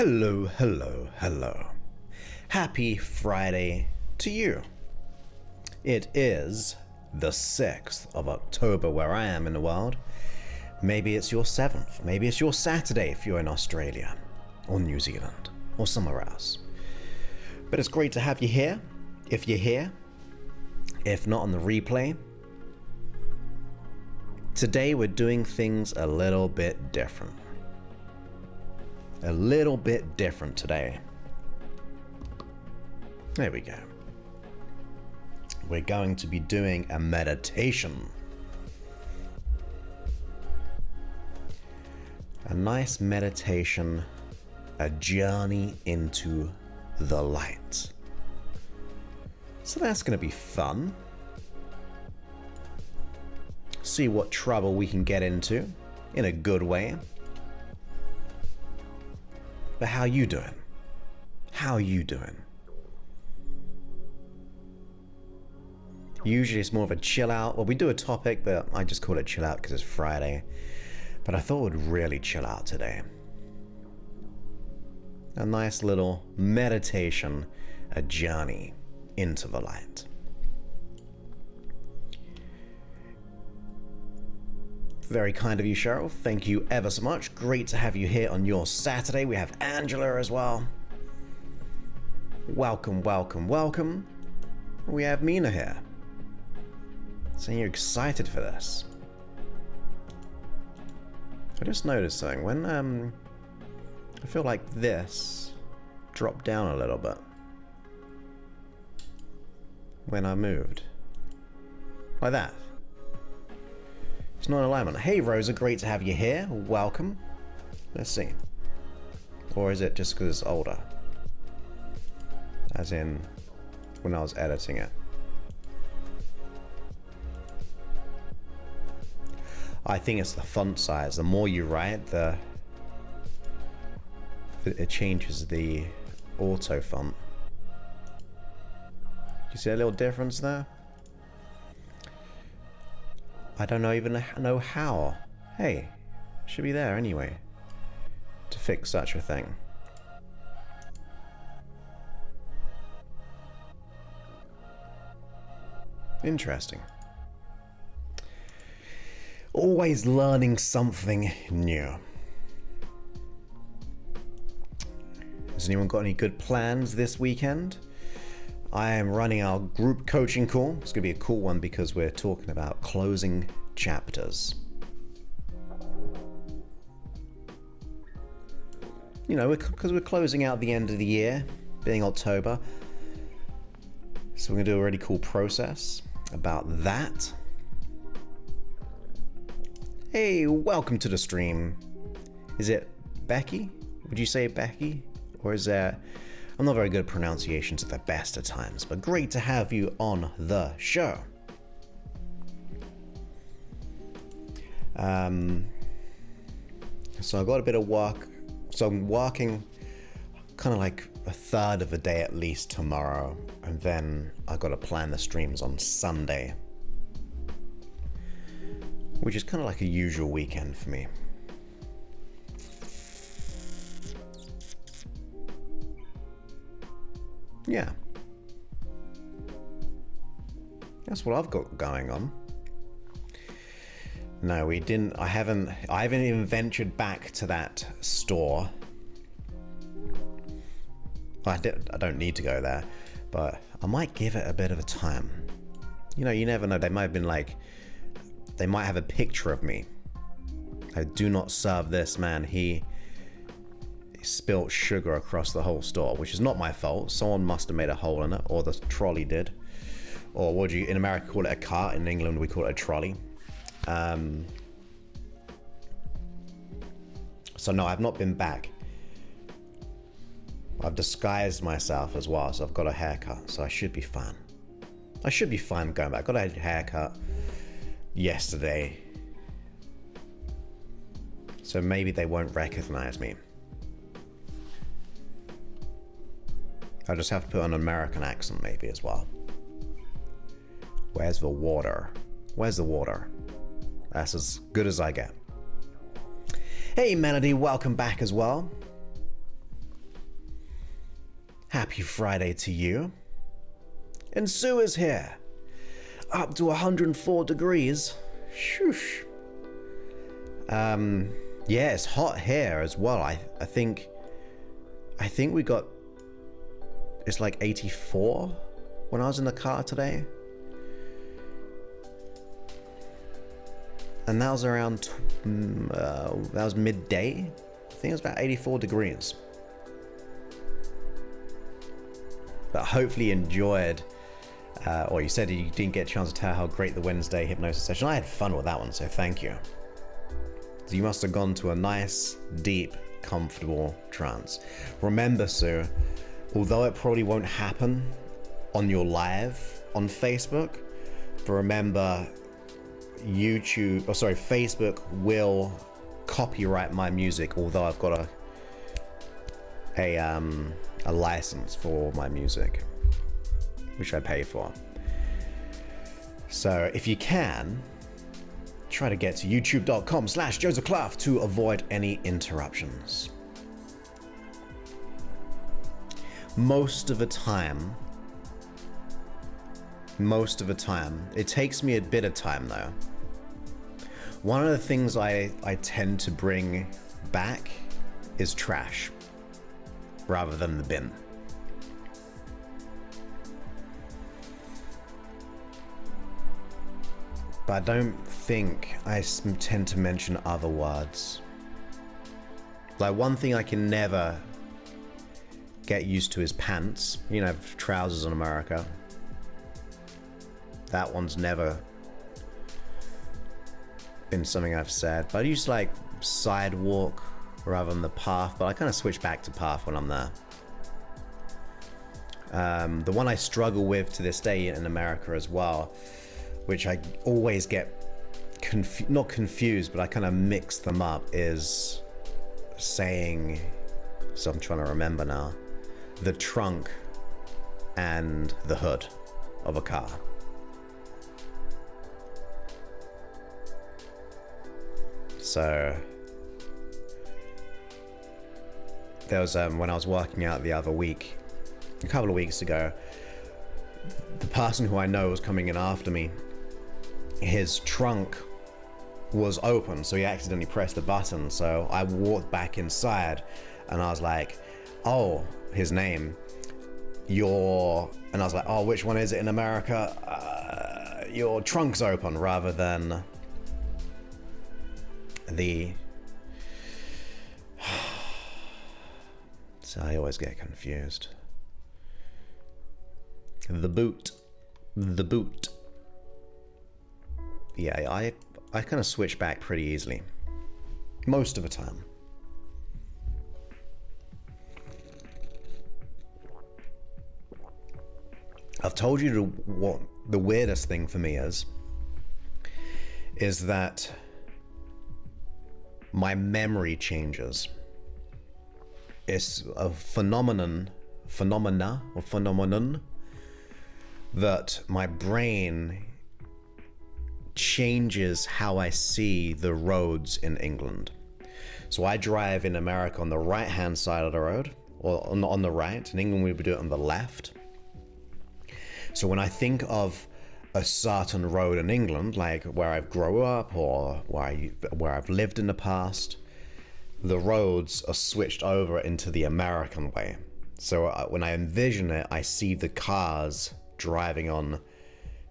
Hello, hello, hello. Happy Friday to you. It is the 6th of October where I am in the world. Maybe it's your 7th. Maybe it's your Saturday if you're in Australia or New Zealand or somewhere else. But it's great to have you here, if you're here. If not on the replay. Today we're doing things a little bit different. A little bit different today. There we go. We're going to be doing a meditation. A nice meditation, a journey into the light. So that's going to be fun. See what trouble we can get into in a good way. But how you doing? How you doing? Usually it's more of a chill out. Well, we do a topic, but I just call it chill out because it's Friday. But I thought we'd really chill out today. A nice little meditation, a journey into the light. Very kind of you, Cheryl. Thank you ever so much. Great to have you here on your Saturday. We have Angela as well. Welcome, welcome, welcome. We have Mina here. So you're excited for this. I just noticed something. When I feel like this dropped down a little bit when I moved. Like that. It's not an alignment. Hey Rosa, great to have you here. Welcome. Let's see. Or is it just because it's older? As in, when I was editing it. I think it's the font size. The more you write, it changes the auto font. You see a little difference there? I don't even know how. Hey, should be there anyway to fix such a thing. Interesting. Always learning something new. Has anyone got any good plans this weekend? I am running our group coaching call. It's going to be a cool one because we're talking about closing chapters. You know, because we're closing out the end of the year, being October. So we're going to do a really cool process about that. Hey, welcome to the stream. Is it Becky? Would you say Becky? Or is there... I'm not very good at pronunciations at the best of times, but great to have you on the show. So I got a bit of work. So I'm working kind of like a third of a day at least tomorrow, and then I got to plan the streams on Sunday, which is kind of like a usual weekend for me. Yeah. That's what I've got going on. No, we didn't. I haven't even ventured back to that store. I don't need to go there, but I might give it a bit of a time. You know, you never know. They might have been like, they might have a picture of me. I do not serve this man. He spilt sugar across the whole store, which is not my fault. Someone must have made a hole in it, or the trolley did. Or what do you in America call it, a cart? In England we call it a trolley. So no, I've not been back. I've disguised myself as well, so I've got a haircut, so I should be fine. I should be fine going back. I got a haircut yesterday, so maybe they won't recognize me. I'll just have to put on an American accent maybe as well. Where's the water? Where's the water? That's as good as I get. Hey Melody, welcome back as well. Happy Friday to you. And Sue is here. Up to 104 degrees. Shoosh. Yeah, it's hot here as well. I think we got, it's like 84 when I was in the car today. And that was around, that was midday. I think it was about 84 degrees. But hopefully you enjoyed, or you said you didn't get a chance to tell how great the Wednesday hypnosis session. I had fun with that one, so thank you. So you must have gone to a nice, deep, comfortable trance. Remember, Sue, although it probably won't happen on your live on Facebook, but remember, Facebook will copyright my music, although I've got a license for my music, which I pay for. So if you can, try to get to youtube.com/Joseph Clough to avoid any interruptions. Most of the time, it takes me a bit of time though. One of the things I tend to bring back is trash rather than the bin. But I don't think I tend to mention other words. Like, one thing I can never get used to is pants. You know, trousers in America. That one's never been something I've said. But I used to like sidewalk rather than the path, but I kind of switch back to path when I'm there. The one I struggle with to this day in America as well, which I always get not confused, but I kind of mix them up, is saying, so I'm trying to remember now, the trunk and the hood of a car. So there was when I was working out the other week, a couple of weeks ago, the person who I know was coming in after me. His trunk was open, so he accidentally pressed the button. So I walked back inside, and I was like, "Oh, his name, and I was like, "Oh, which one is it in America? Your trunk's open," rather than the. So I always get confused. The boot. Yeah, I kind of switch back pretty easily. Most of the time. I've told you what the weirdest thing for me is that my memory changes. It's a phenomenon that my brain changes how I see the roads in England. So I drive in America on the right hand side of the road, or on the right. In England we would do it on the left. So when I think of a certain road in England, like where I've grown up or where I've lived in the past, the roads are switched over into the American way. So when I envision it, I see the cars driving on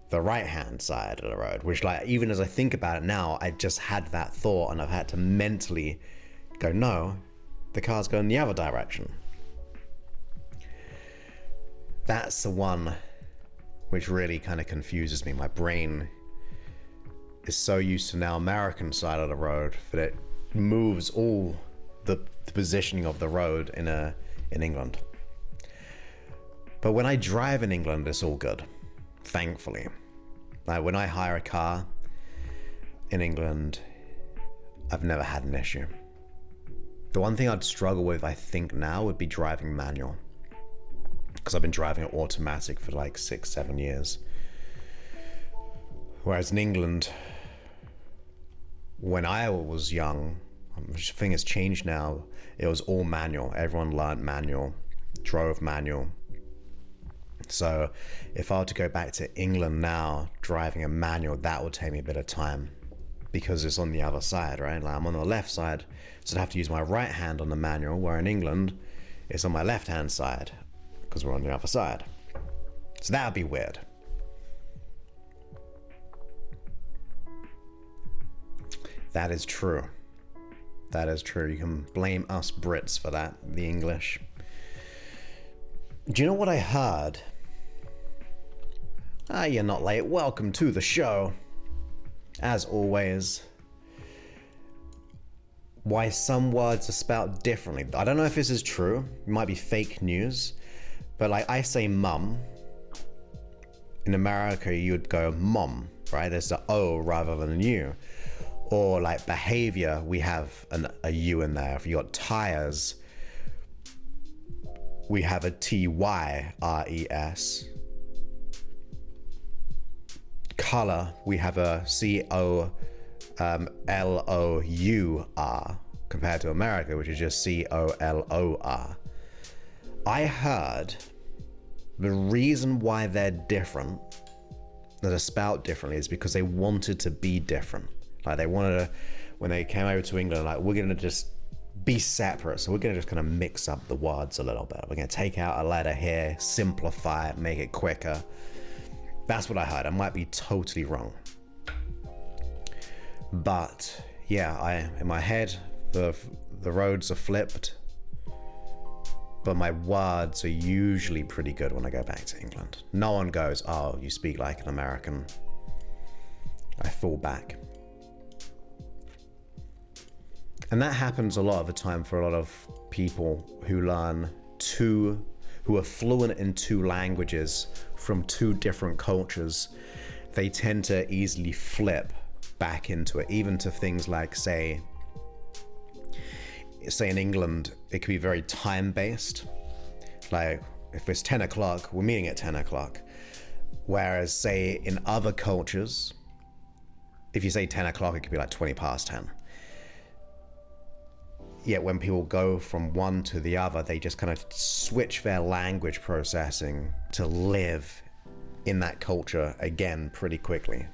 the right hand side of the road, which, like, even as I think about it now, I just had that thought and I've had to mentally go, no, the cars go in the other direction. That's the one which really kind of confuses me. My brain is so used to now American side of the road that it moves all the positioning of the road in England. But when I drive in England, it's all good, thankfully. Like when I hire a car in England, I've never had an issue. The one thing I'd struggle with, I think now, would be driving manual, because I've been driving it automatic for like 6-7 years. Whereas in England, when I was young, which I think has changed now, it was all manual. Everyone learned manual. drove manual. So if I were to go back to England now, driving a manual, that would take me a bit of time because it's on the other side, right? Like I'm on the left side, so I'd have to use my right hand on the manual, where in England, it's on my left-hand side because we're on the other side. So that would be weird. That is true. That is true. You can blame us Brits for that, the English. Do you know what I heard? You're not late. Welcome to the show. As always, why some words are spelled differently. I don't know if this is true. It might be fake news. But like I say mum. In America, you would go mom, right? There's the O rather than an U. Or like behavior, we have a U in there. If you got tires, we have a T-Y-R-E-S. Color, we have a C-O-L-O-U-R compared to America, which is just C-O-L-O-R. I heard the reason why they're different, that are spelled differently, is because they wanted to be different. Like they wanted to, when they came over to England, like we're gonna just be separate. So we're gonna just kind of mix up the words a little bit. We're gonna take out a letter here, simplify it, make it quicker. That's what I heard. I might be totally wrong. But yeah, in my head, the roads are flipped. But my words are usually pretty good when I go back to England. No one goes, oh, you speak like an American. I fall back. And that happens a lot of the time for a lot of people who who are fluent in two languages from two different cultures. They tend to easily flip back into it, even to things like, say in England, it could be very time-based. Like, if it's 10 o'clock, we're meeting at 10 o'clock. Whereas, say, in other cultures, if you say 10 o'clock, it could be like 20 past 10. Yet when people go from one to the other, they just kind of switch their language processing to live in that culture again pretty quickly.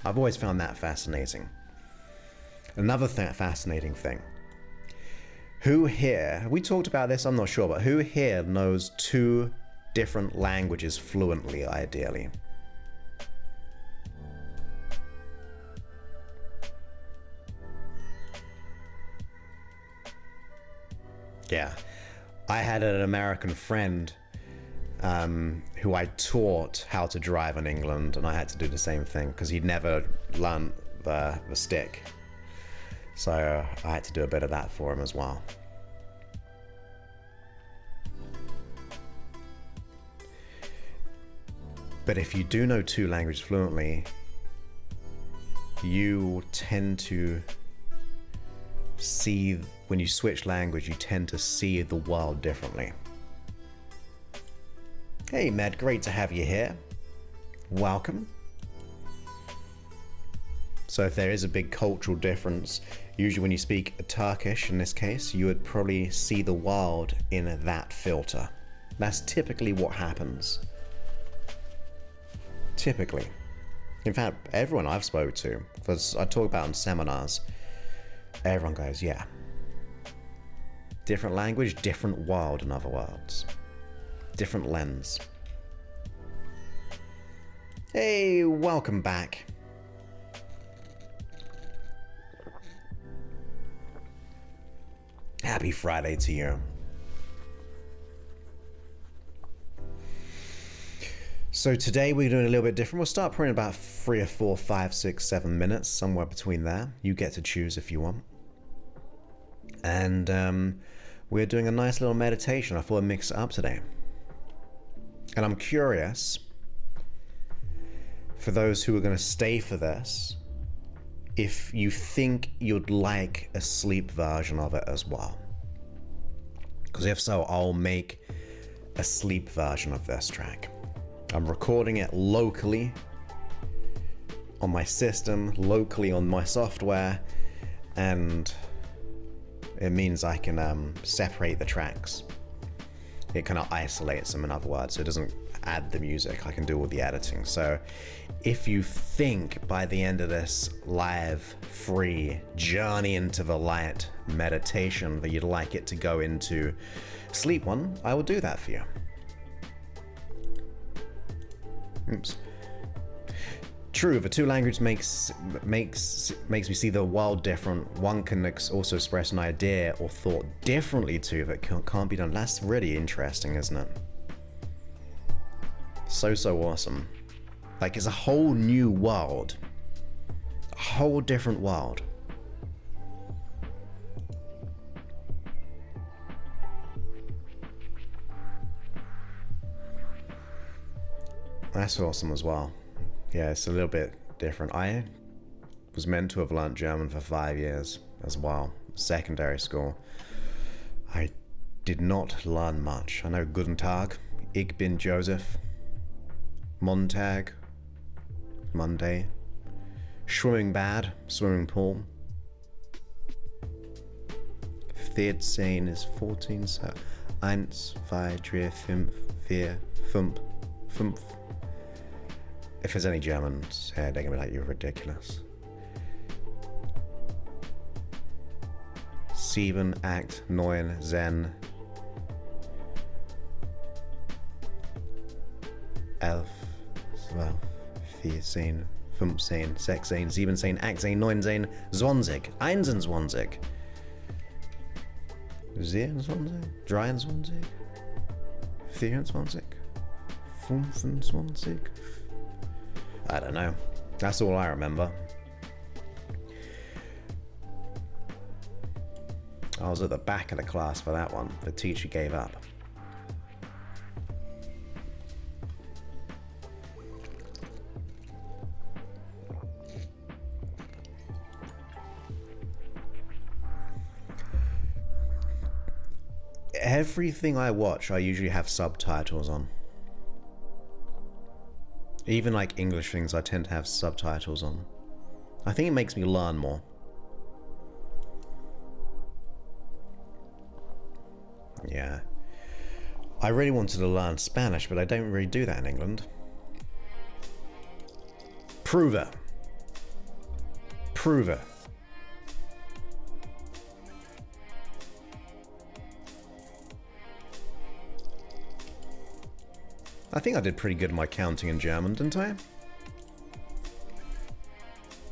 I've always found that fascinating. Another fascinating thing. Who here, we talked about this, I'm not sure, but who here knows two different languages fluently, ideally? Yeah, I had an American friend who I taught how to drive in England, and I had to do the same thing because he'd never learned the stick. So I had to do a bit of that for him as well. But if you do know two languages fluently, you tend to see, when you switch language, you tend to see the world differently. Hey Med, great to have you here. Welcome. So if there is a big cultural difference, usually when you speak Turkish, in this case, you would probably see the world in that filter. That's typically what happens. Typically. In fact, everyone I've spoke to, because I talk about in seminars, everyone goes, yeah. Different language, different world, in other words. Different lens. Hey, welcome back. Happy Friday to you. So today we're doing a little bit different. We'll start probably in about 3 or 4, 5, 6, 7 minutes, somewhere between there. You get to choose if you want. And we're doing a nice little meditation. I thought I'd mix it up today. And I'm curious, for those who are going to stay for this, if you think you'd like a sleep version of it as well. Because if so, I'll make a sleep version of this track. I'm recording it locally on my system, locally on my software, and it means I can separate the tracks it kind of isolates them, in other words, so it doesn't add the music. I can do all the editing. So if you think by the end of this live free journey into the light meditation that you'd like it to go into sleep one, I will do that for you. Oops. True, the two languages makes me see the world different. One can also express an idea or thought differently too that can't be done. That's really interesting, isn't it? So awesome. Like, it's a whole new world. A whole different world. That's awesome as well. Yeah, it's a little bit different. I was meant to have learnt German for 5 years as well, secondary school. I did not learn much. I know Guten Tag, Ich bin Joseph, Montag, Monday, Schwimming bad, swimming pool. 14 is 14, so 1, 2, 3, 5, 4, 5, 5. If there's any Germans here, they're gonna be like, you're ridiculous. 7, 8, 9, 10, 11, 12, 14, 15, 16, 17, 18, 19, 20, 21, 27, 23, 24, 25. I don't know. That's all I remember. I was at the back of the class for that one. The teacher gave up. Everything I watch, I usually have subtitles on. Even like English things, I tend to have subtitles on. I think it makes me learn more. Yeah. I really wanted to learn Spanish, but I don't really do that in England. Prove it. Prove it. I think I did pretty good in my counting in German, didn't I?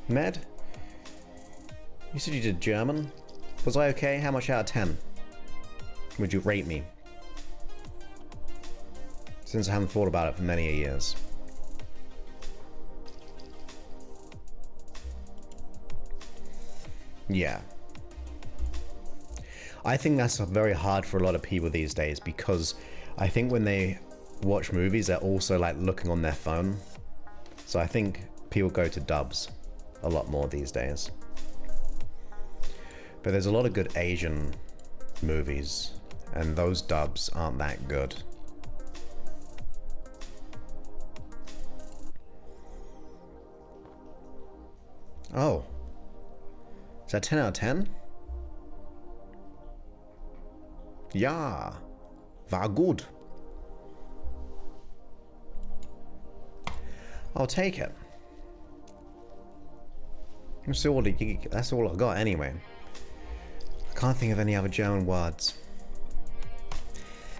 Med? You said you did German? Was I okay? How much out of 10 would you rate me? Since I haven't thought about it for many years. Yeah. I think that's very hard for a lot of people these days, because I think when they watch movies, they're also like looking on their phone. So I think people go to dubs a lot more these days. But there's a lot of good Asian movies, and those dubs aren't that good. Oh. Is that 10 out of 10? Ja. War gut. I'll take it. That's all I got anyway. I can't think of any other German words.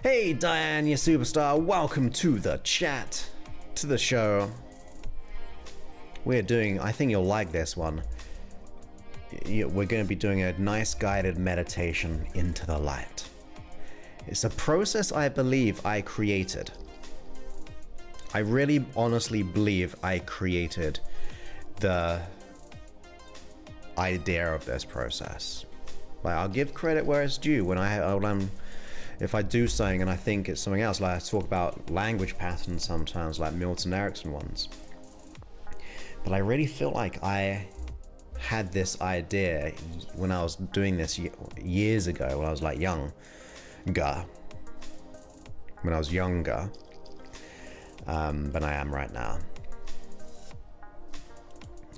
Hey Diane, you superstar, welcome to the chat, to the show. We're doing, I think you'll like this one. We're going to be doing a nice guided meditation into the light. It's a process I believe I created. I really honestly believe I created the idea of this process. Like, I'll give credit where it's due when if I do something and I think it's something else. Like, I talk about language patterns sometimes, like Milton Erickson ones. But I really feel like I had this idea when I was doing this years ago, when I was like younger. When I was younger than I am right now.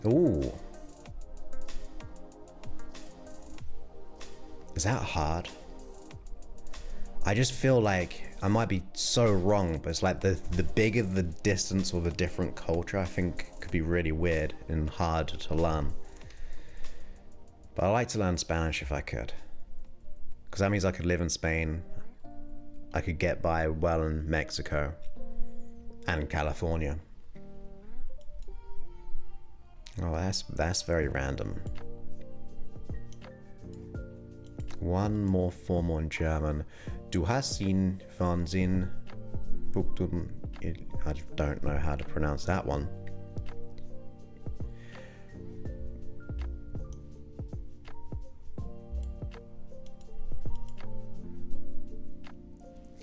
Ooh. Is that hard? I just feel like I might be so wrong, but it's like the bigger the distance or the different culture, I think could be really weird and hard to learn. But I'd like to learn Spanish if I could. Because that means I could live in Spain. I could get by well in Mexico and California. Oh, that's very random. One more formal in German. Du hast ihn Fernsehen. I don't know how to pronounce that one.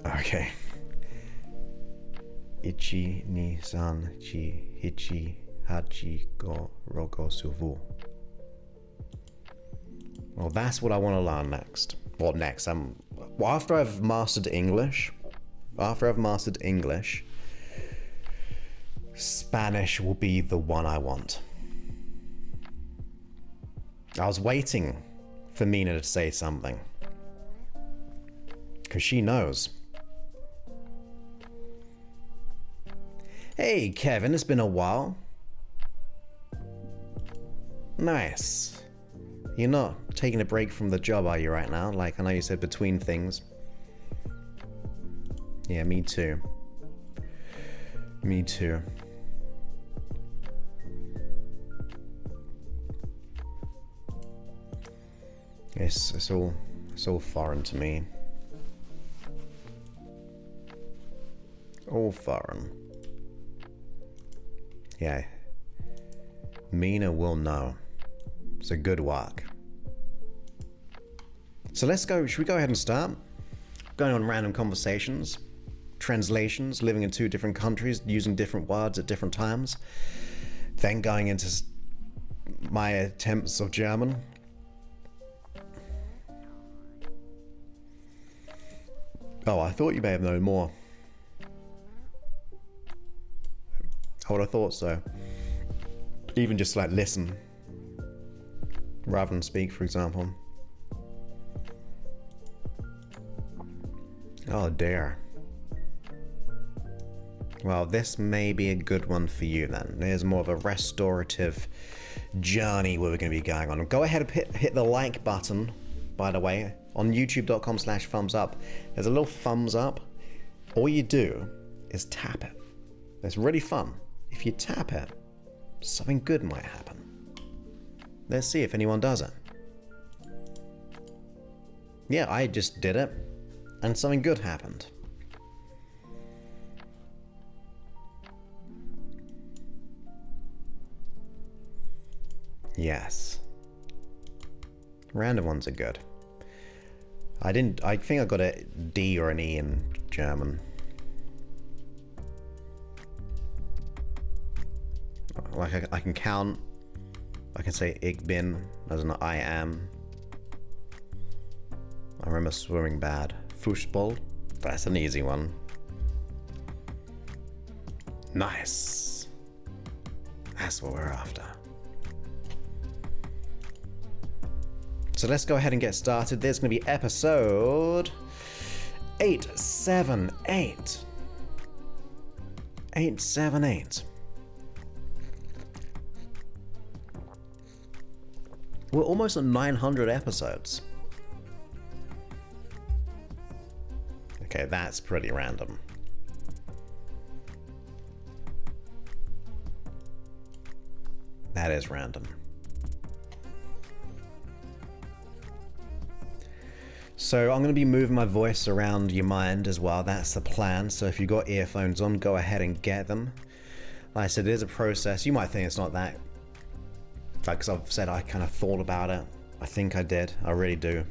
Okay. Ichi ni san chi hichi hachi go rogo suvu. Well, that's what I want to learn next. Well, next, well, after I've mastered English, Spanish will be the one I want. I was waiting for Mina to say something, because she knows. Hey, Kevin, it's been a while. Nice. You're not taking a break from the job, are you, right now? Like, I know you said between things. Yeah, me too. Me too. It's all foreign to me. All foreign. Yeah. Mina will know. So good work. So let's go, should we go ahead and start? Going on random conversations, translations, living in 2 different countries, using different words at different times. Then going into my attempts of German. Oh, I thought you may have known more. I would have thought so. Even just like listen, rather than speak, for example. Oh dear. Well, this may be a good one for you then. There's more of a restorative journey where we're going to be going on. Go ahead and hit the like button, by the way, on youtube.com/thumbs-up. There's a little thumbs up. All you do is tap it. It's really fun. If you tap it, something good might happen. Let's see if anyone does it. Yeah, I just did it, and something good happened. Yes. Random ones are good. I think I got a D or an E in German. Like I can count. I can say ich bin as in I am. I remember swimming bad. Fußball, that's an easy one. Nice. That's what we're after. So let's go ahead and get started. There's going to be episode 878. 878. We're almost at 900 episodes. Okay, that's pretty random. That is random. So I'm going to be moving my voice around your mind as well. That's the plan. So if you've got earphones on, go ahead and get them. Like I said, it is a process. You might think it's not that. Like, because I've said I kind of thought about it. I think I did. I really do.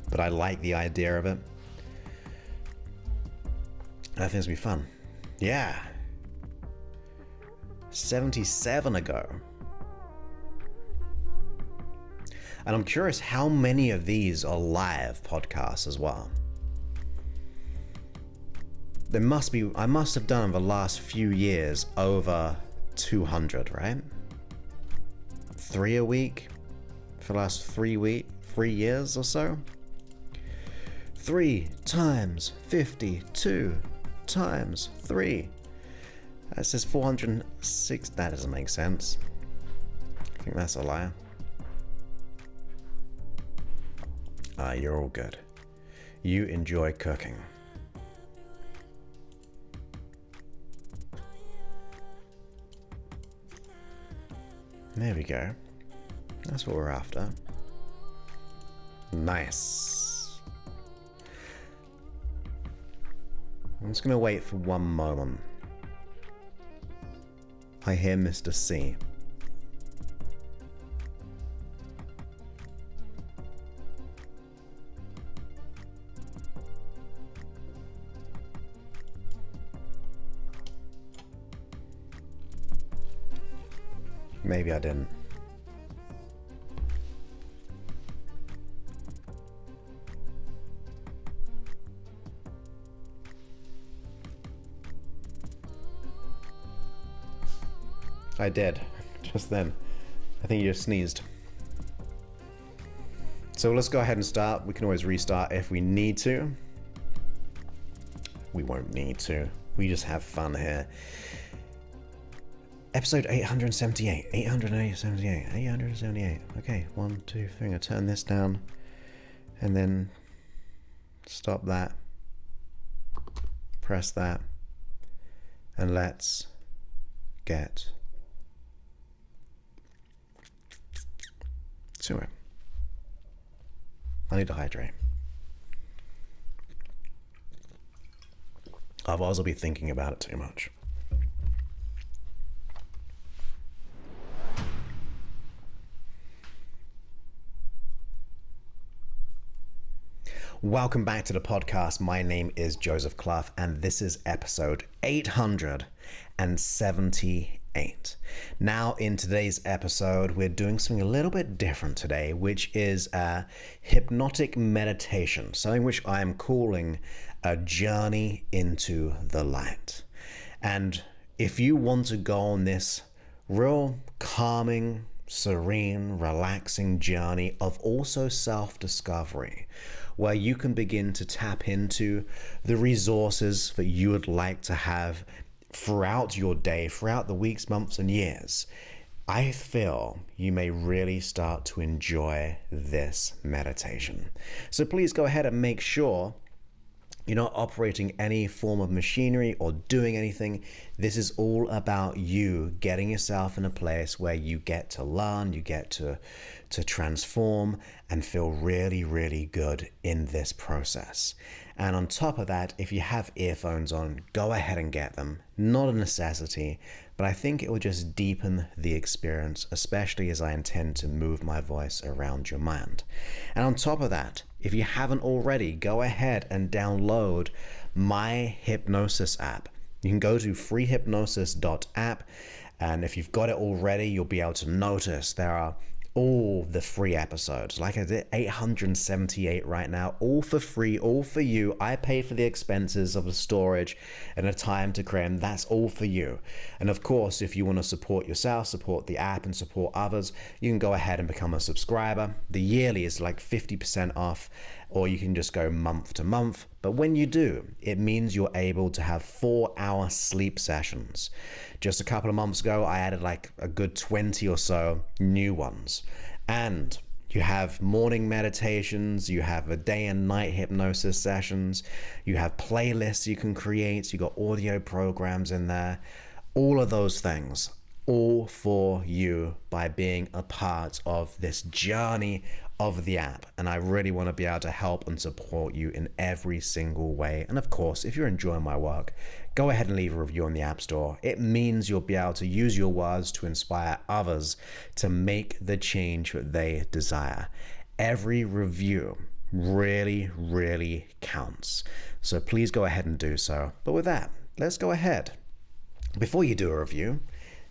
But I like the idea of it. And I think it's going to be fun. Yeah. 77 ago. And I'm curious how many of these are live podcasts as well. There must be, I must have done in the last few years over 200, right? 3 a week for the last 3 years or so. 3 times 50, 2 times 3. That says 406. That doesn't make sense. I think that's a liar. You're all good. You enjoy cooking. There we go. That's what we're after. Nice. I'm just gonna wait for one moment. I hear Mr. C. Maybe I didn't. I did, just then. I think you just sneezed. So let's go ahead and start. We can always restart if we need to. We won't need to. We just have fun here. Episode 878. 878. Okay, 1, 2, 3. I'm gonna turn this down and then stop that. Press that. And let's get to it. I need to hydrate. Otherwise I'll be thinking about it too much. Welcome back to the podcast. My name is Joseph Clough, and this is episode 878. Now, in today's episode, we're doing something a little bit different today, which is a hypnotic meditation, something which I am calling a journey into the light. And if you want to go on this real calming, serene, relaxing journey of also self-discovery, where you can begin to tap into the resources that you would like to have throughout your day, throughout the weeks, months, and years, I feel you may really start to enjoy this meditation. So please go ahead and make sure you're not operating any form of machinery or doing anything. This is all about you getting yourself in a place where you get to learn, you get to transform and feel really, really good in this process. And on top of that, if you have earphones on, go ahead and get them. Not a necessity, but I think it will just deepen the experience, especially as I intend to move my voice around your mind. And on top of that, if you haven't already, go ahead and download my Hypnosis app. You can go to freehypnosis.app, and if you've got it already, you'll be able to notice there are all the free episodes. Like I did, 878 right now, all for free, all for you. I pay for the expenses of the storage and the time to create them. That's all for you. And of course, if you want to support yourself, support the app, and support others, you can go ahead and become a subscriber. The yearly is like 50% off, or you can just go month to month. But when you do, it means you're able to have 4-hour sleep sessions. Just a couple of months ago, I added like a good 20 or so new ones. And you have morning meditations, you have a day and night hypnosis sessions, you have playlists you can create, you got audio programs in there, all of those things, all for you by being a part of this journey of the app. And I really want to be able to help and support you in every single way. And of course, if you're enjoying my work, go ahead and leave a review on the App Store. It means you'll be able to use your words to inspire others to make the change that they desire. Every review really, really counts. So please go ahead and do so. But with that, let's go ahead. Before you do a review,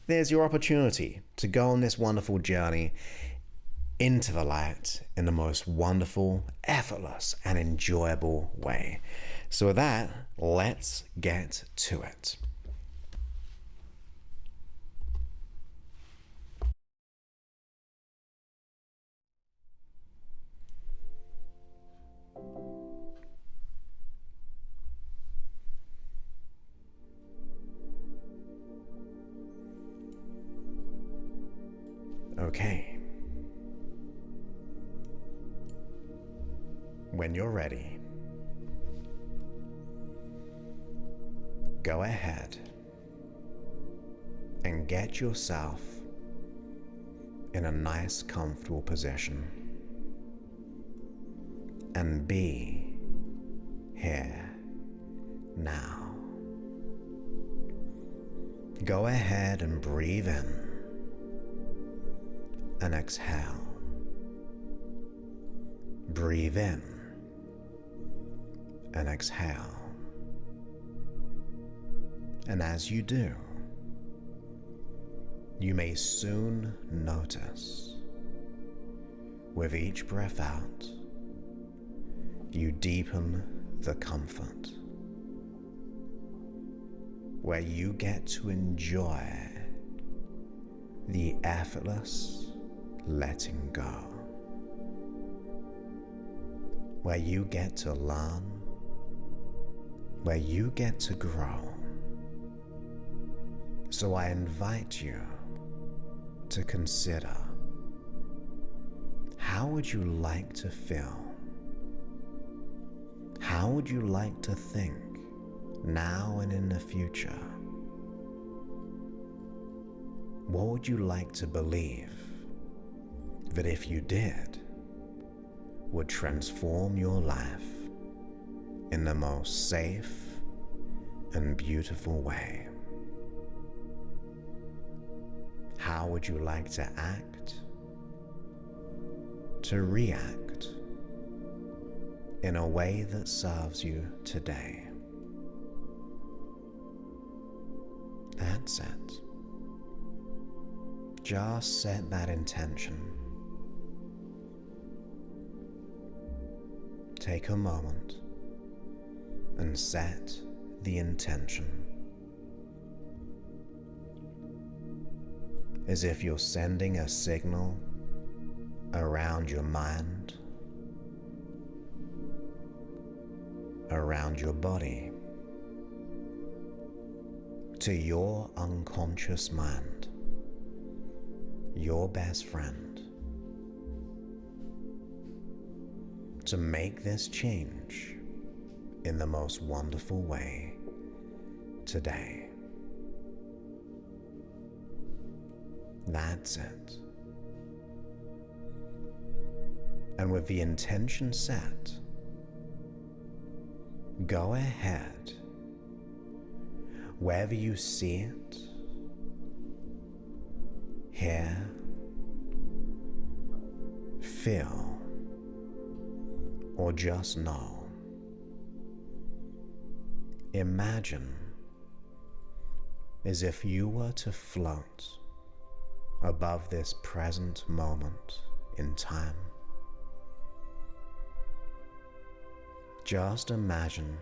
there's your opportunity to go on this wonderful journey into the light in the most wonderful, effortless, and enjoyable way. So with that, let's get to it. Okay. When you're ready, go ahead and get yourself in a nice, comfortable position and be here now. Go ahead and breathe in and exhale. Breathe in and exhale. And as you do, you may soon notice, with each breath out, you deepen the comfort, where you get to enjoy the effortless letting go, where you get to learn, where you get to grow. So I invite you to consider, how would you like to feel? How would you like to think now and in the future? What would you like to believe that, if you did, would transform your life in the most safe and beautiful way? How would you like to act, to react in a way that serves you today? That's it. Just set that intention. Take a moment and set the intention, as if you're sending a signal around your mind, around your body, to your unconscious mind, your best friend, to make this change in the most wonderful way today. That's it. And with the intention set, go ahead, wherever you see it, hear, feel, or just know, imagine as if you were to float above this present moment in time. Just imagine,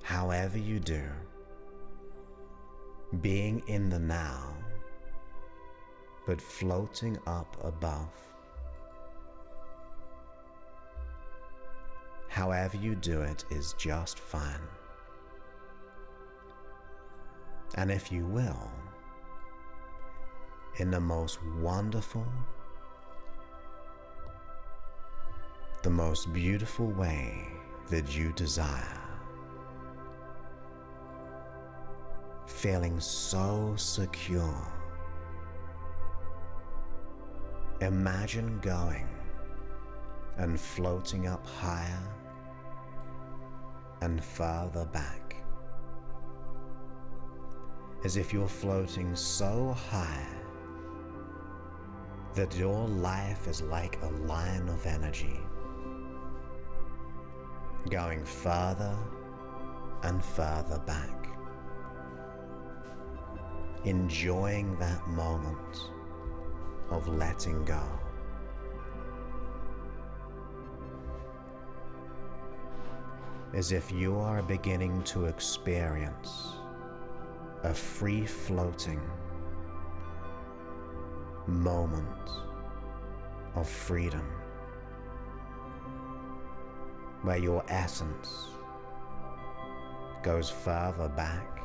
however you do, being in the now, but floating up above. However you do it is just fine. And if you will, in the most wonderful, the most beautiful way that you desire, feeling so secure, imagine going and floating up higher and further back, as if you're floating so high that your life is like a line of energy, going further and further back, enjoying that moment of letting go. As if you are beginning to experience a free-floating moment of freedom, where your essence goes further back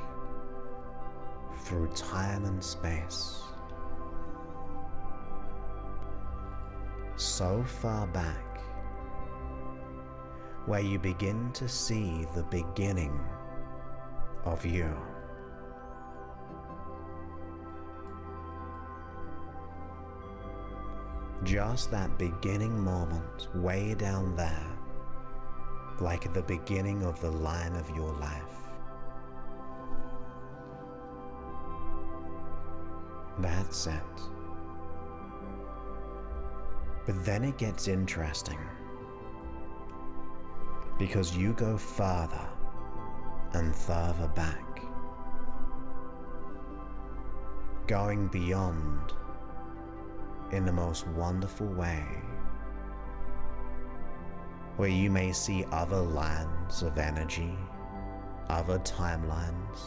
through time and space, so far back where you begin to see the beginning of you. Just that beginning moment way down there, like at the beginning of the line of your life. That's it. But then it gets interesting, because you go farther and further back, going beyond in the most wonderful way, where you may see other lands of energy, other timelines.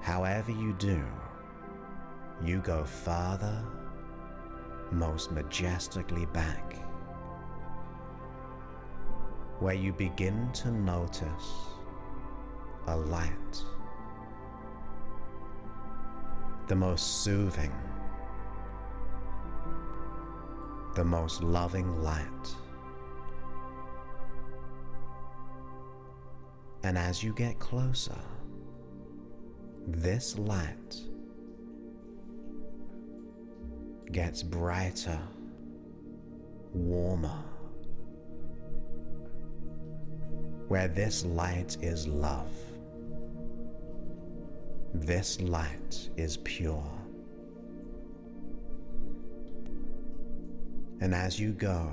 However you do, you go farther, most majestically back, where you begin to notice a light, the most soothing, the most loving light. And as you get closer, this light gets brighter, warmer, where this light is love. This light is pure. And as you go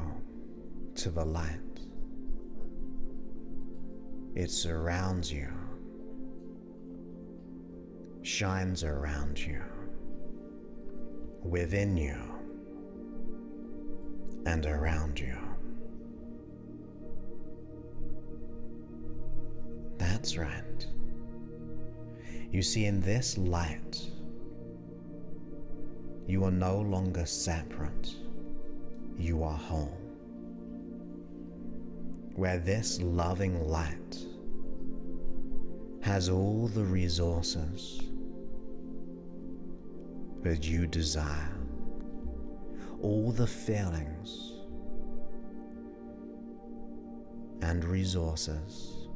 to the light, it surrounds you, shines around you, within you, and around you. That's right. You see, in this light, you are no longer separate. You are whole. Where this loving light has all the resources that you desire, all the feelings and resources,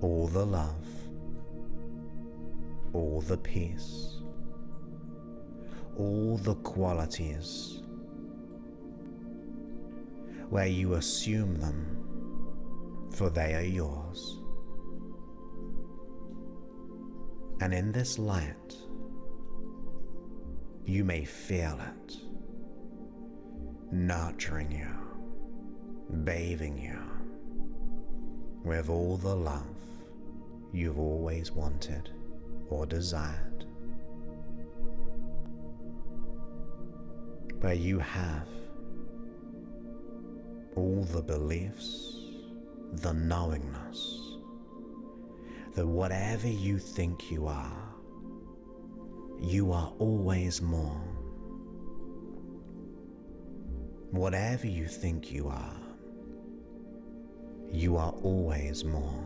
all the love, all the peace, all the qualities, where you assume them, for they are yours. And in this light, you may feel it, nurturing you, bathing you with all the love you've always wanted or desired. Where you have all the beliefs, the knowingness that whatever you think you are always more. Whatever you think you are always more.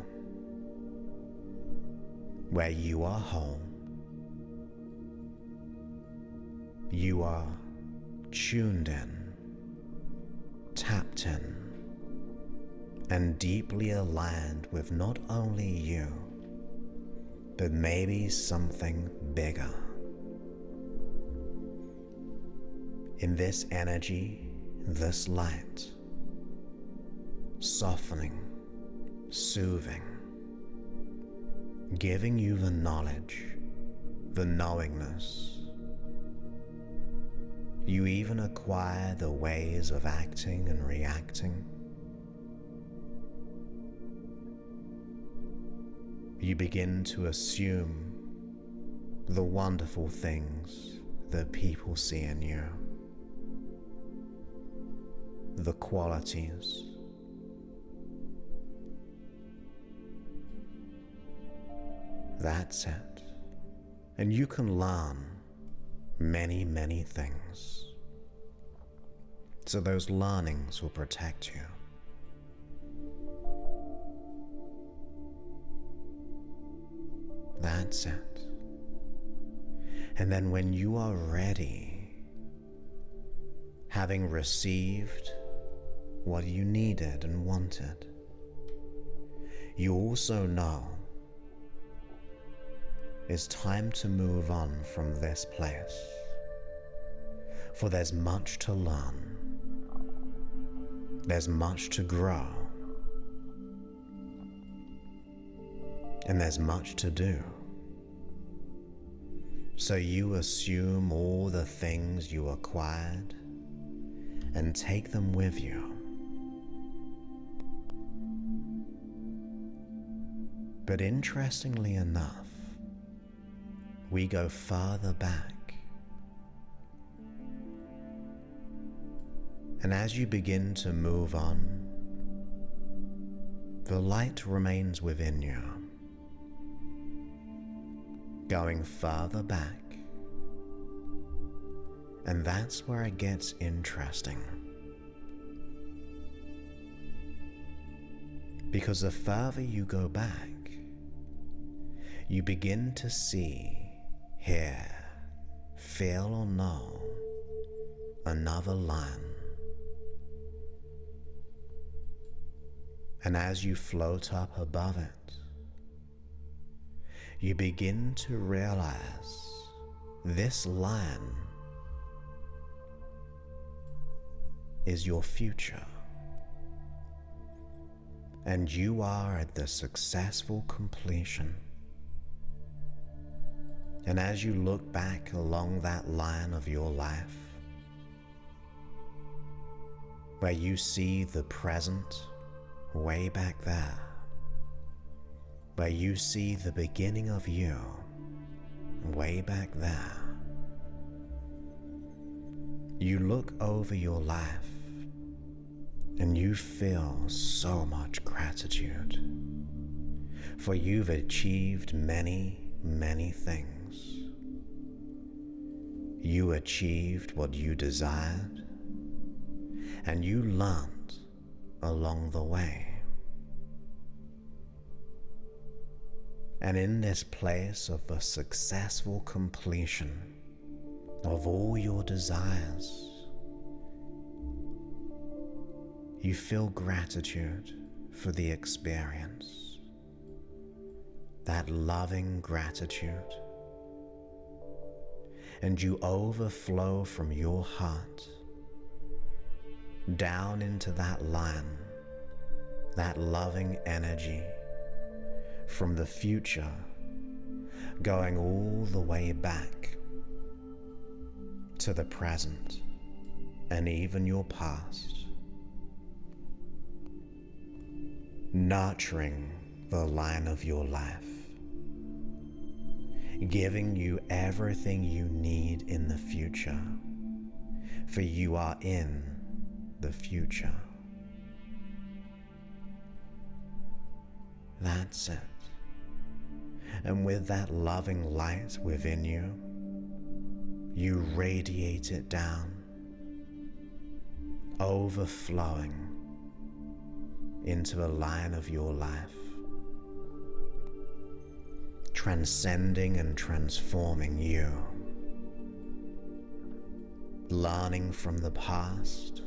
Where you are whole, you are tuned in, tapped in, and deeply aligned with not only you, but maybe something bigger. In this energy, this light, softening, soothing, giving you the knowledge, the knowingness. You even acquire the ways of acting and reacting. You begin to assume the wonderful things that people see in you, the qualities. That's it. And you can learn many, many things. So those learnings will protect you. That's it. And then when you are ready having received what you needed and wanted, you also know it's time to move on from this place, for there's much to learn, there's much to grow, and there's much to do. So you assume all the things you acquired and take them with you. But interestingly enough, we go farther back. And as you begin to move on, the light remains within you, going farther back. And that's where it gets interesting. Because the farther you go back, you begin to see, hear, feel or know another line. And as you float up above it, you begin to realize this line is your future. And you are at the successful completion. And as you look back along that line of your life, where you see the present way back there, where you see the beginning of you way back there, you look over your life and you feel so much gratitude, for you've achieved many, many things. You achieved what you desired, and you learned along the way. And in this place of a successful completion of all your desires, you feel gratitude for the experience, that loving gratitude, and you overflow from your heart down into that line, that loving energy from the future, going all the way back to the present and even your past, nurturing the line of your life, giving you everything you need in the future, for you are in the future. That's it. And with that loving light within you, you radiate it down, overflowing into the line of your life, transcending and transforming you, learning from the past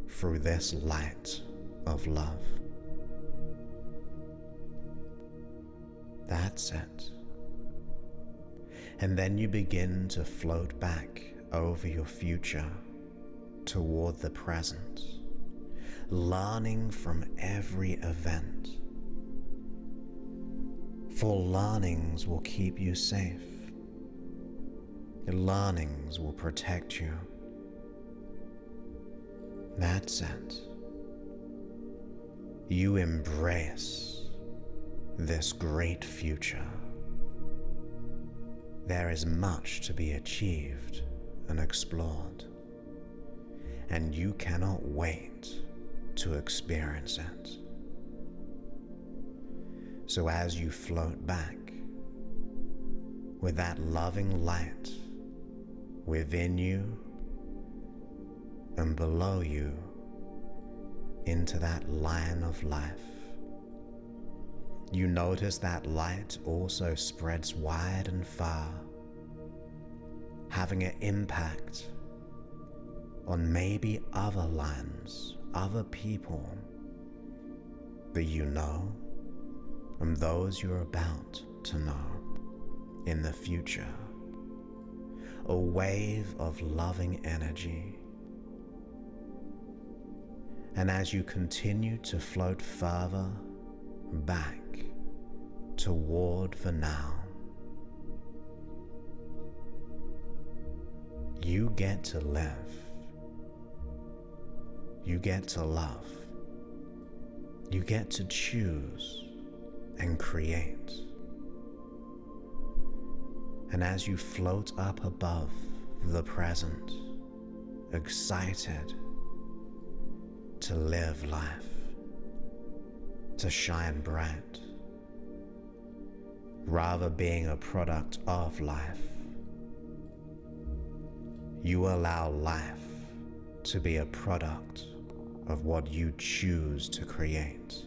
through this light of love. That's it. And then you begin to float back over your future toward the present, learning from every event. For learnings will keep you safe. Learnings will protect you. That's it. You embrace this great future. There is much to be achieved and explored, and you cannot wait to experience it. So as you float back with that loving light within you and below you into that line of life, you notice that light also spreads wide and far, having an impact on maybe other lands, other people that you know, and those you're about to know in the future. A wave of loving energy. And as you continue to float further back toward the now, you get to live. You get to love. You get to choose and create. And as you float up above the present, excited to live life, to shine bright, rather being a product of life, you allow life to be a product of what you choose to create.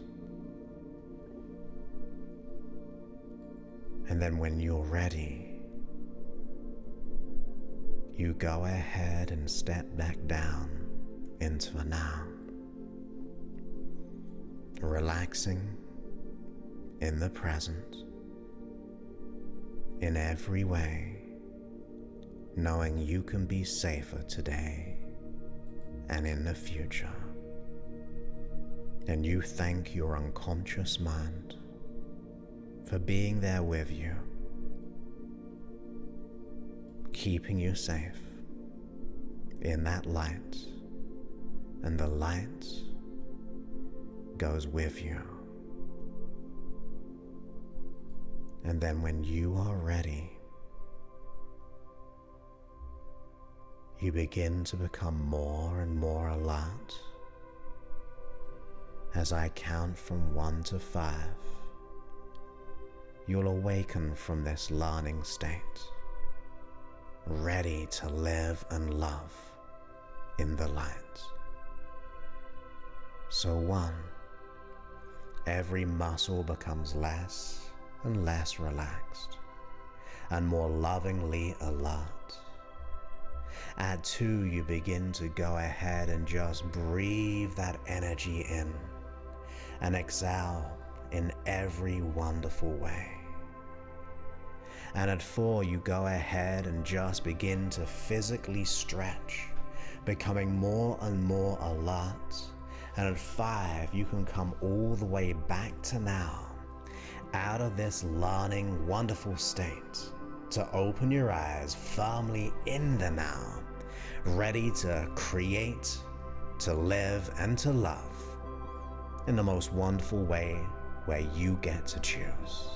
And then when you're ready, you go ahead and step back down into the now, relaxing in the present, in every way, knowing you can be safer today and in the future. And you thank your unconscious mind for being there with you, keeping you safe in that light, and the light goes with you. And then when you are ready, you begin to become more and more alert. As I count from 1 to 5, you'll awaken from this learning state, ready to live and love in the light. So 1, every muscle becomes less and less relaxed and more lovingly alert. At 2, you begin to go ahead and just breathe that energy in and exhale in every wonderful way. And at 4, you go ahead and just begin to physically stretch, becoming more and more alert. And at 5, you can come all the way back to now, out of this learning wonderful state, to open your eyes firmly in the now, ready to create, to live, and to love in the most wonderful way where you get to choose.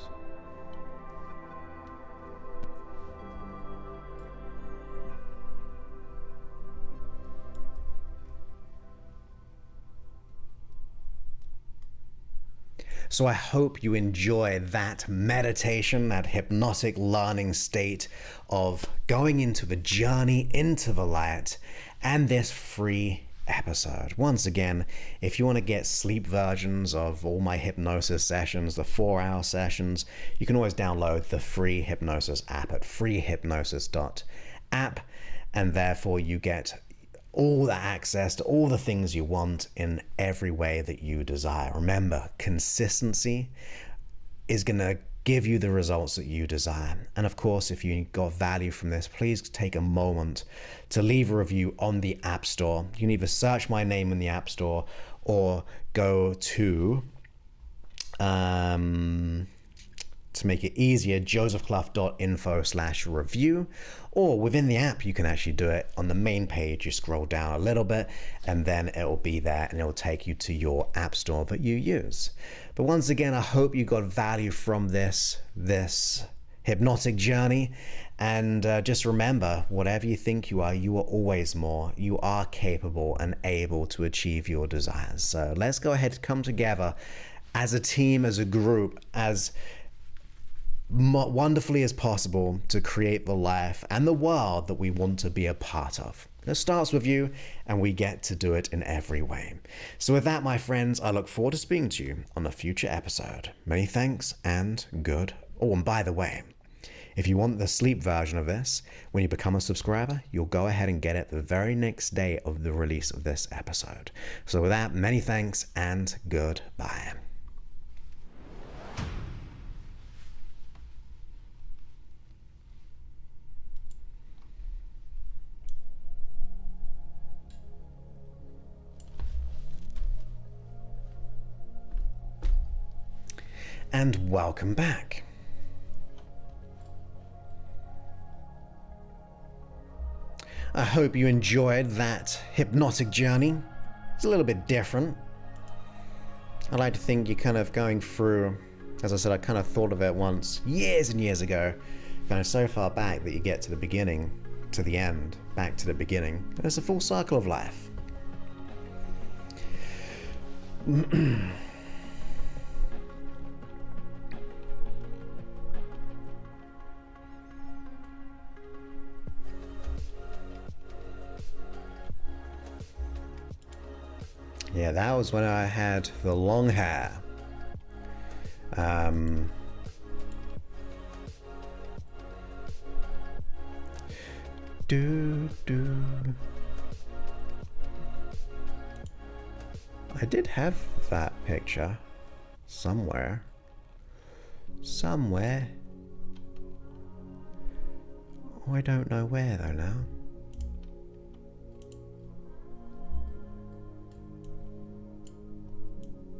So I hope you enjoy that meditation, that hypnotic learning state of going into the journey into the light, and this free episode. Once again, if you want to get sleep versions of all my hypnosis sessions, the 4-hour sessions, you can always download the free hypnosis app at freehypnosis.app, and therefore you get all the access to all the things you want in every way that you desire. Remember, consistency is going to give you the results that you desire. And of course, if you got value from this, please take a moment to leave a review on the App Store. You can either search my name in the App Store or go to make it easier, josephclough.info/review, or within the app, you can actually do it on the main page. You scroll down a little bit and then it will be there and it will take you to your app store that you use. But once again, I hope you got value from this hypnotic journey. And just remember, whatever you think you are always more. You are capable and able to achieve your desires. So let's go ahead and come together as a team, as a group, as wonderfully as possible to create the life and the world that we want to be a part of. It starts with you, and we get to do it in every way. So with that, my friends, I look forward to speaking to you on a future episode. Many thanks and good. Oh, and by the way, If you want the sleep version of this, when you become a subscriber, you'll go ahead and get it the very next day of the release of this episode. So with that, many thanks and goodbye. And welcome back. I hope you enjoyed that hypnotic journey. It's a little bit different. I like to think you're kind of going through, as I said, I kind of thought of it once, years and years ago, going so far back that you get to the beginning, to the end, back to the beginning. And it's a full circle of life. Yeah, that was when I had the long hair. I did have that picture somewhere. Somewhere. Oh, I don't know where though now.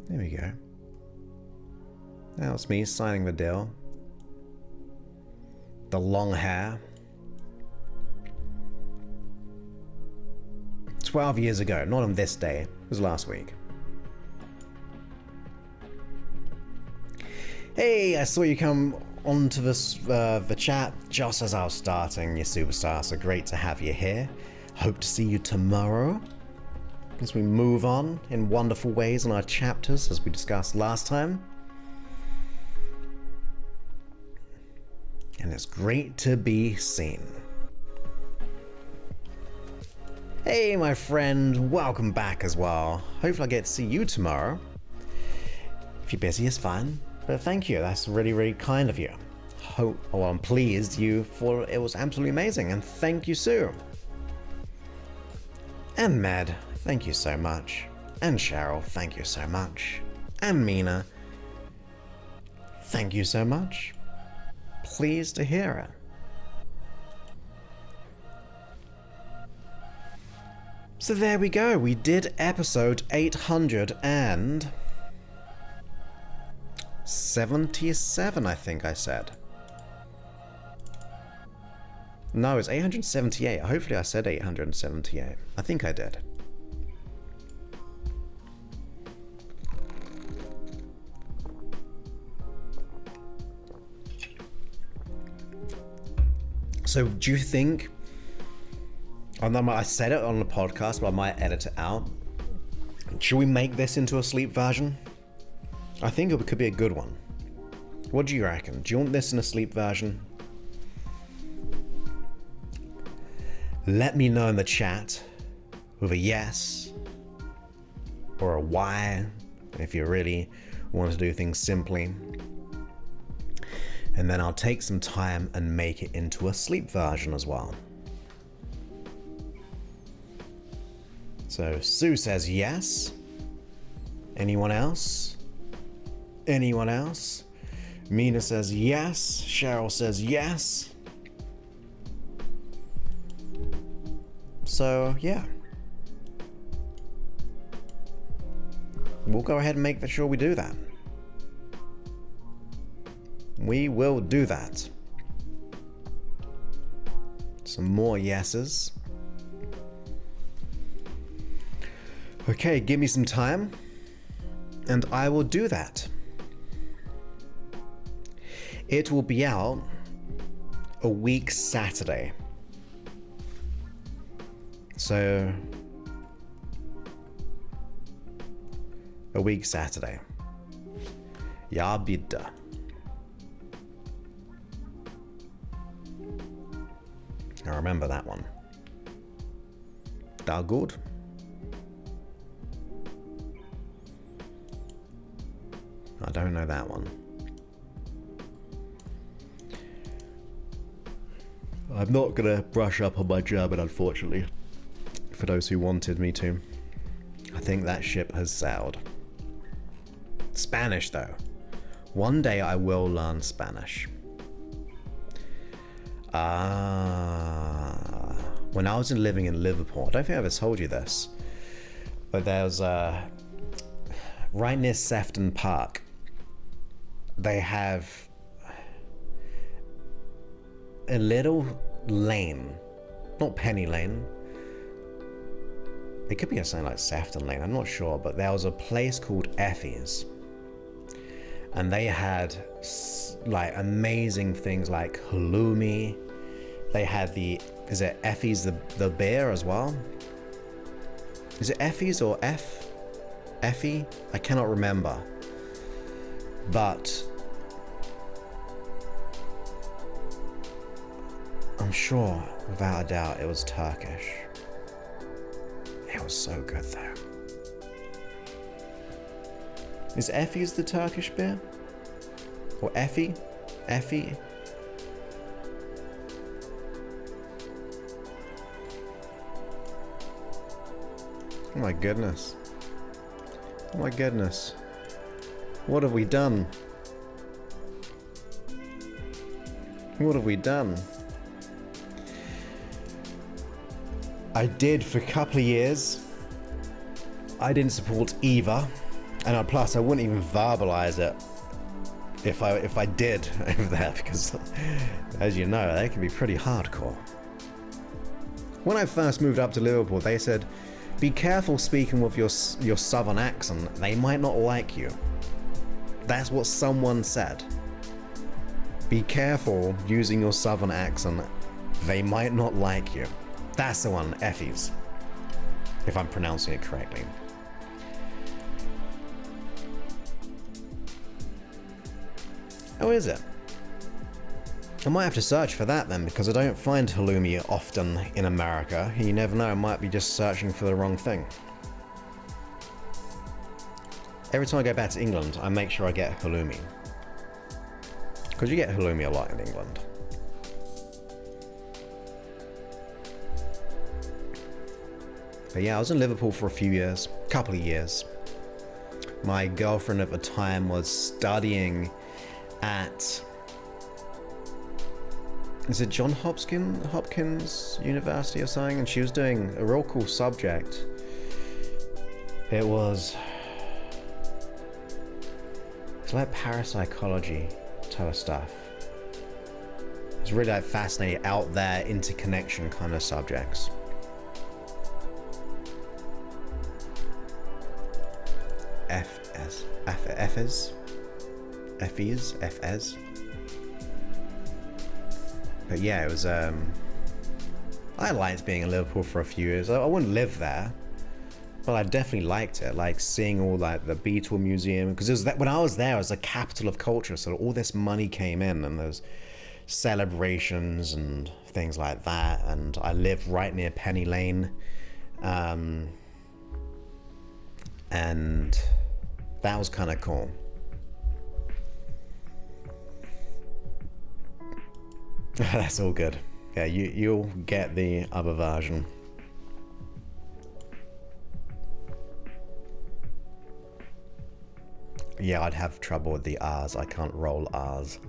There we go. That was me signing the deal. The long hair. 12 years ago, not on this day. It was last week. Hey, I saw you come onto this the chat just as I was starting, you superstar. So great to have you here. Hope to see you tomorrow as we move on in wonderful ways in our chapters, as we discussed last time. And it's great to be seen. Hey, my friend, welcome back as well. Hopefully I get to see you tomorrow. If you're busy, it's fine. But thank you, that's really, really kind of you. I'm pleased you thought it was absolutely amazing, and thank you, Sue. And Med, thank you so much. And Cheryl, thank you so much. And Mina, thank you so much. Pleased to hear it. So there we go, we did episode 877, I think I said. No, it's 878. Hopefully I said 878. I think I did. So do you think, I said it on the podcast, but I might edit it out. Should we make this into a sleep version? I think it could be a good one. What do you reckon? Do you want this in a sleep version? Let me know in the chat with a yes or a Y if you really want to do things simply. And then I'll take some time and make it into a sleep version as well. So Sue says yes. Anyone else? Anyone else? Mina says yes. Cheryl says yes. So yeah. We'll go ahead and make sure we do that. We will do that. Some more yeses. Okay, give me some time, and I will do that. It will be out a week Saturday. So, a week Saturday. Ja, bitte. I remember that one. That good? I don't know that one. I'm not gonna brush up on my German, unfortunately, for those who wanted me to. I think that ship has sailed. Spanish, though. One day I will learn Spanish. When I was living in Liverpool, I don't think I ever told you this, but there's right near Sefton Park, they have a little lane, not Penny Lane. It could be something like Sefton Lane, I'm not sure, but there was a place called Effie's, and they had like amazing things like halloumi. They had is it Effie's the beer as well? Is it Effie's or Effie? I cannot remember. But I'm sure, without a doubt, it was Turkish. It was so good though. Is Effie's the Turkish beer? Or Effie? Effie? Oh my goodness. Oh my goodness. What have we done? What have we done? I did for a couple of years. I didn't support either. And plus I wouldn't even verbalize it if I did over there, because as you know, they can be pretty hardcore. When I first moved up to Liverpool, they said, be careful speaking with your southern accent, they might not like you. That's what someone said. Be careful using your southern accent, they might not like you. That's the one, Effie's, if I'm pronouncing it correctly. How is it? I might have to search for that then, because I don't find halloumi often in America. You never know, I might be just searching for the wrong thing. Every time I go back to England, I make sure I get halloumi. Because you get halloumi a lot in England. But yeah, I was in Liverpool for a few years, couple of years. My girlfriend at the time was studying at, is it John Hopkins University or something? And she was doing a real cool subject. It's like parapsychology type of stuff. It's really like fascinating, out there, interconnection kind of subjects. Effie's. But yeah, it was, I liked being in Liverpool for a few years. I wouldn't live there, but I definitely liked it. Like seeing all like the Beatle Museum, because it was that when I was there, it was the capital of culture. So all this money came in, and there's celebrations and things like that. And I lived right near Penny Lane, and that was kind of cool. That's all good. Yeah, you'll get the other version. Yeah, I'd have trouble with the R's. I can't roll R's.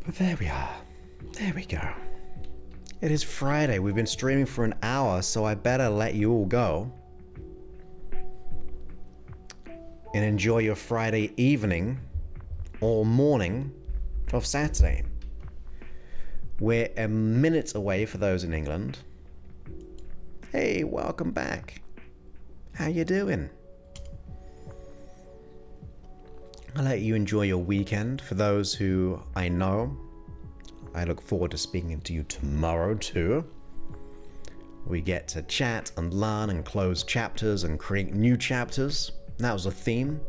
But there we are. There we go. It is Friday. We've been streaming for an hour, so I better let you all go. And enjoy your Friday evening or morning of Saturday. We're a minute away for those in England. Hey, welcome back. How you doing? I'll let you enjoy your weekend. For those who I know, I look forward to speaking to you tomorrow too. We get to chat and learn and close chapters and create new chapters. That was a theme,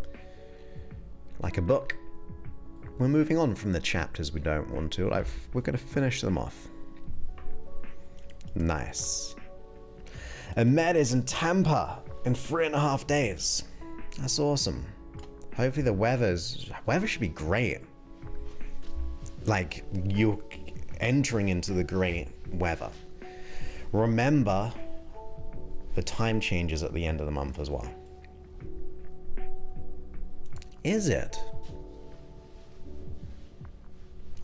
like a book. We're moving on from the chapters we don't want to. We're going to finish them off. Nice. And Med is in Tampa in 3.5 days. That's awesome. Hopefully the weather should be great. Like, you're entering into the great weather. Remember, the time changes at the end of the month as well. Is it?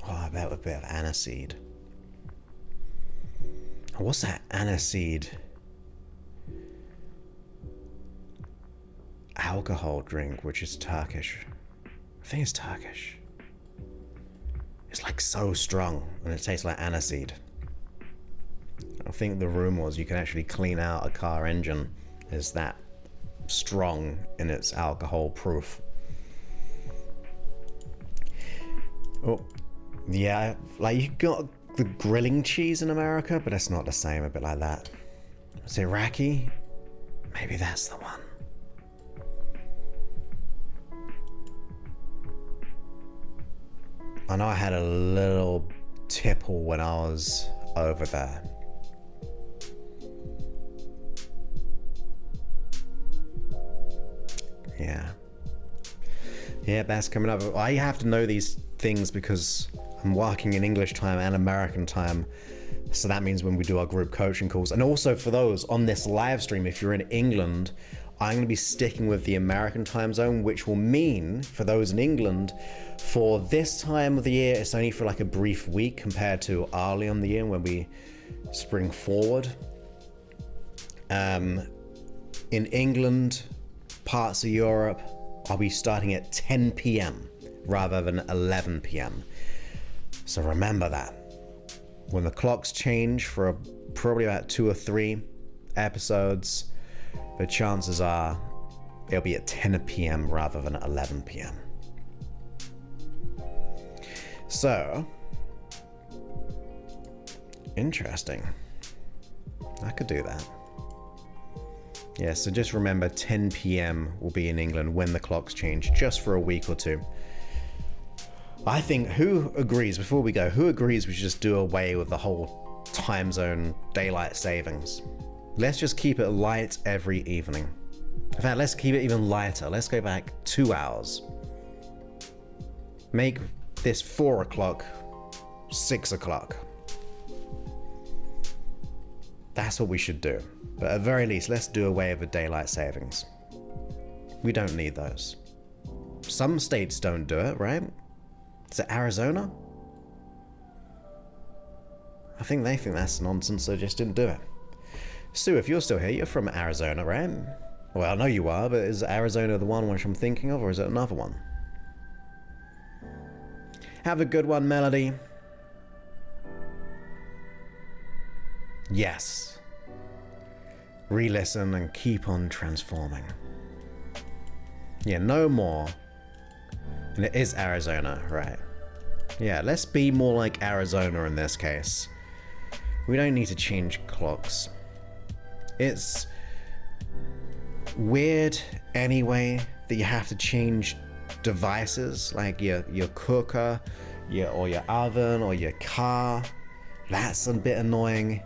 Oh, I bet with a bit of aniseed. What's that aniseed alcohol drink, which is Turkish? I think it's Turkish. It's like so strong, and it tastes like aniseed. I think the rumor was you can actually clean out a car engine. Is that strong in its alcohol proof? Oh, yeah, like you got the grilling cheese in America, but it's not the same. A bit like that. Is it Iraqi? Maybe that's the one. I know I had a little tipple when I was over there. Yeah, that's coming up. I have to know these things because I'm working in English time and American time. So that means when we do our group coaching calls. And also for those on this live stream, if you're in England, I'm going to be sticking with the American time zone, which will mean for those in England, for this time of the year, it's only for like a brief week compared to early in the year when we spring forward. In England, parts of Europe, I'll be starting at 10 p.m. rather than 11 p.m. So remember that. When the clocks change for probably about 2 or 3 episodes, the chances are it'll be at 10 p.m. rather than 11 p.m. So, interesting. I could do that. Yeah, so just remember 10 p.m. will be in England when the clocks change, just for a week or 2. I think, who agrees, before we go, who agrees we should just do away with the whole time zone daylight savings? Let's just keep it light every evening. In fact, let's keep it even lighter. Let's go back 2 hours. Make this 4 o'clock, 6 o'clock. That's what we should do. But at the very least, let's do away with the daylight savings. We don't need those. Some states don't do it, right? Is it Arizona? I think they think that's nonsense, so just didn't do it. Sue, if you're still here, you're from Arizona, right? Well, I know you are, but is Arizona the one which I'm thinking of, or is it another one? Have a good one, Melody. Yes. Re-listen and keep on transforming. Yeah, no more. And it is Arizona, right? Yeah, let's be more like Arizona in this case. We don't need to change clocks. It's weird anyway that you have to change devices like your cooker, or your oven, or your car. That's a bit annoying.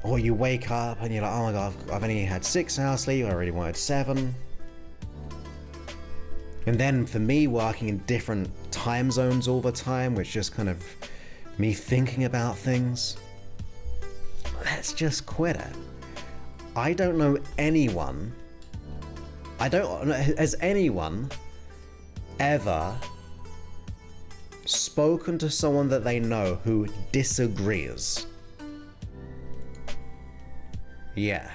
Or you wake up and you're like, oh my god, I've only had 6 hours sleep, I really wanted 7. And then for me, working in different time zones all the time, which just kind of me thinking about things, let's just quit it. I don't know anyone, has anyone ever spoken to someone that they know who disagrees? Yeah.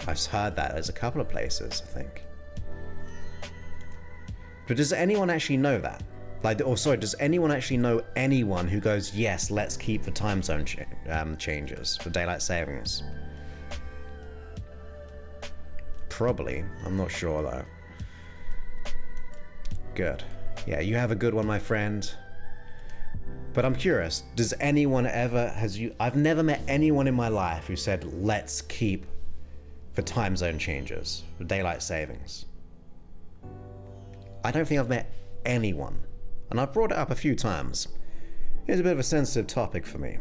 I've heard that. There's a couple of places, I think. But does anyone actually know that? Does anyone actually know anyone who goes, yes, let's keep the time zone changes for daylight savings? Probably. I'm not sure, though. Good. Yeah, you have a good one, my friend. But I'm curious, does anyone ever, I've never met anyone in my life who said, let's keep the time zone changes, the daylight savings. I don't think I've met anyone. And I've brought it up a few times. It's a bit of a sensitive topic for me.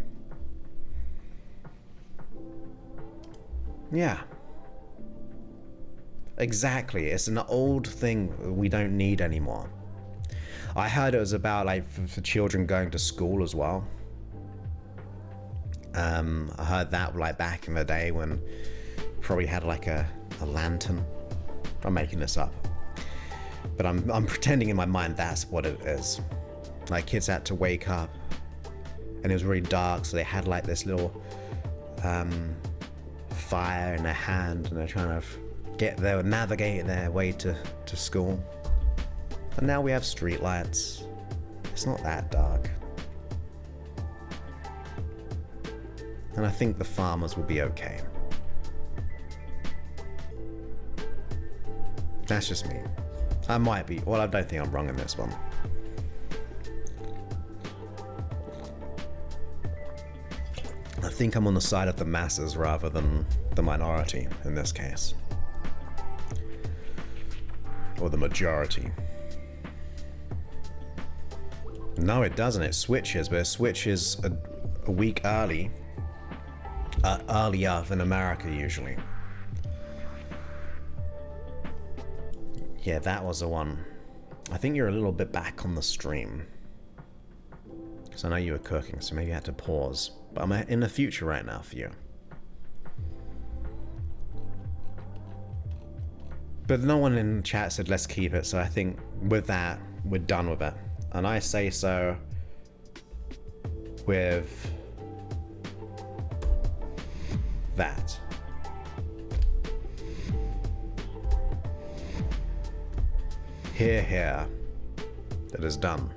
Yeah. Exactly. It's an old thing we don't need anymore. I heard it was about like for children going to school as well. I heard that like back in the day when probably had like a lantern. I'm making this up, but I'm pretending in my mind that's what it is. Like kids had to wake up and it was really dark, so they had like this little fire in their hand and they're trying to navigate their way to school. And now we have street lights. It's not that dark. And I think the farmers will be okay. That's just me. I might be. Well, I don't think I'm wrong in this one. I think I'm on the side of the masses rather than the minority in this case. Or the majority. No, it doesn't. It switches, but it switches a week early. Earlier than America usually. Yeah, that was the one. I think you're a little bit back on the stream. Because I know you were cooking, so maybe I had to pause. But I'm in the future right now for you. But no one in chat said let's keep it, so I think with that, we're done with it. And I say so with that. Here. That is done.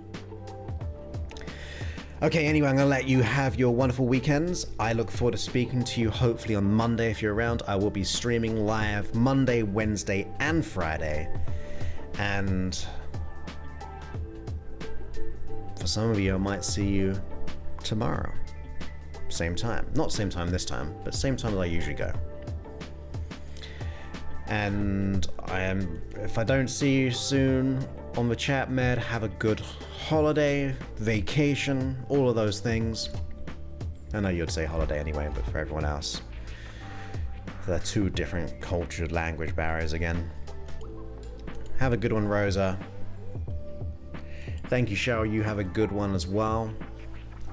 Okay, anyway, I'm going to let you have your wonderful weekends. I look forward to speaking to you hopefully on Monday if you're around. I will be streaming live Monday, Wednesday, and Friday. And for some of you, I might see you tomorrow. Same time. Not same time this time, but same time as I usually go. And if I don't see you soon on the chat, Med, have a good holiday, vacation, all of those things. I know you'd say holiday anyway, but for everyone else, they're two different cultured language barriers again. Have a good one, Rosa. Thank you, Cheryl. You have a good one as well.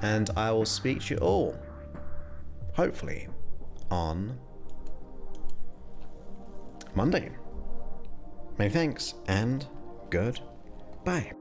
And I will speak to you all, hopefully, on Monday. Many thanks, and goodbye.